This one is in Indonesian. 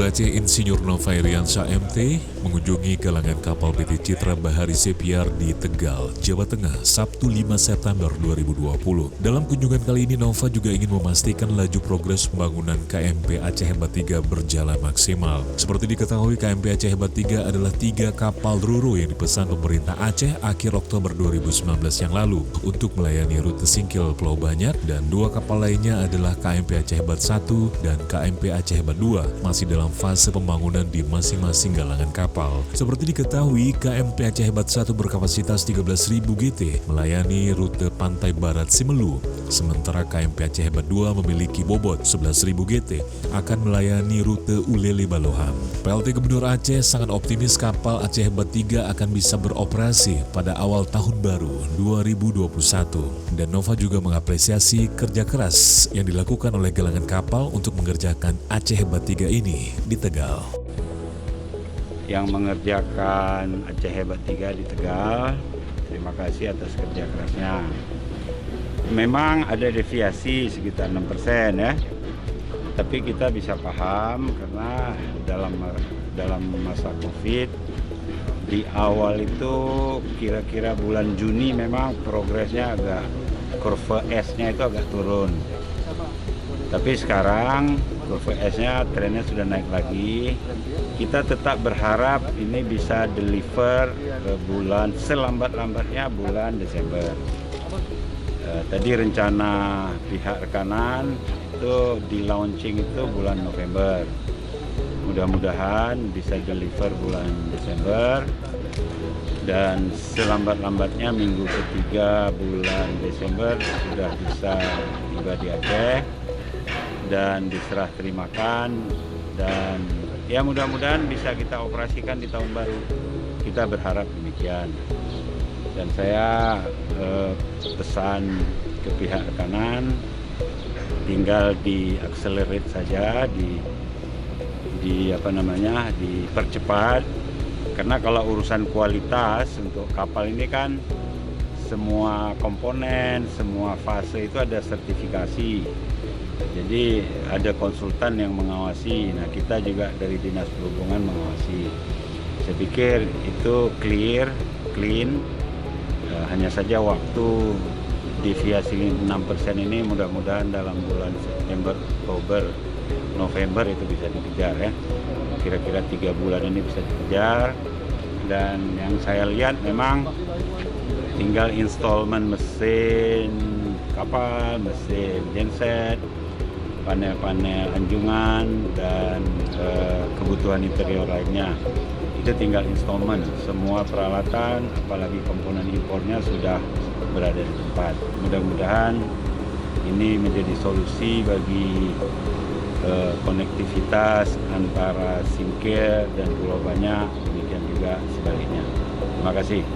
Gubernur Aceh Insinyur Nova Iriansyah MT mengunjungi galangan kapal PT Citra Bahari Sepiar di Tegal, Jawa Tengah, Sabtu 5 September 2020. Dalam kunjungan kali ini, Nova juga ingin memastikan laju progres pembangunan KMP Aceh Hebat 3 berjalan maksimal. Seperti diketahui, KMP Aceh Hebat 3 adalah 3 kapal Roro yang dipesan pemerintah Aceh akhir Oktober 2019 yang lalu untuk melayani rute Singkil Pulau Banyak, dan 2 kapal lainnya adalah KMP Aceh Hebat 1 dan KMP Aceh Hebat 2 masih dalam fase pembangunan di masing-masing galangan kapal. Seperti diketahui, KMP Aceh Hebat 1 berkapasitas 13.000 GT melayani rute Pantai Barat Simelu, sementara KMP Aceh Hebat 2 memiliki bobot 11.000 GT akan melayani rute Ulele Balohan. PLT Gubernur Aceh sangat optimis kapal Aceh Hebat 3 akan bisa beroperasi pada awal tahun baru 2021. Dan Nova juga mengapresiasi kerja keras yang dilakukan oleh galangan kapal untuk mengerjakan Aceh Hebat 3 ini di Tegal. Yang mengerjakan Aceh Hebat 3 di Tegal, terima kasih atas kerja kerasnya. Memang ada deviasi sekitar 6% ya, tapi kita bisa paham karena dalam masa COVID di awal itu kira-kira bulan Juni memang progresnya agak, kurva S-nya itu agak turun. Tapi sekarang kurva S-nya trennya sudah naik lagi. Kita tetap berharap ini bisa deliver ke bulan selambat-lambatnya bulan Desember. Tadi rencana pihak rekanan itu di launching itu bulan November. Mudah-mudahan bisa deliver bulan Desember, dan selambat-lambatnya minggu ketiga bulan Desember sudah bisa tiba di Aceh dan diserah terimakan, dan ya mudah-mudahan bisa kita operasikan di tahun baru. Kita berharap demikian. Dan saya pesan ke pihak rekanan, tinggal di-accelerate saja, dipercepat, karena kalau urusan kualitas untuk kapal ini kan semua komponen, semua fase itu ada sertifikasi. Jadi ada konsultan yang mengawasi. Nah, kita juga dari Dinas Perhubungan mengawasi. Saya pikir itu clean. Hanya saja waktu deviasi 6% ini mudah-mudahan dalam bulan September, Oktober, November itu bisa dikejar ya. Kira-kira 3 bulan ini bisa dikejar. Dan yang saya lihat memang tinggal installment mesin kapal, mesin genset, panel-panel anjungan, dan kebutuhan interior lainnya. Itu tinggal installment. Semua peralatan, apalagi komponen impornya sudah berada di tempat. Mudah-mudahan ini menjadi solusi bagi konektivitas antara Singkil dan Pulau Banyak, demikian juga sebaliknya. Terima kasih.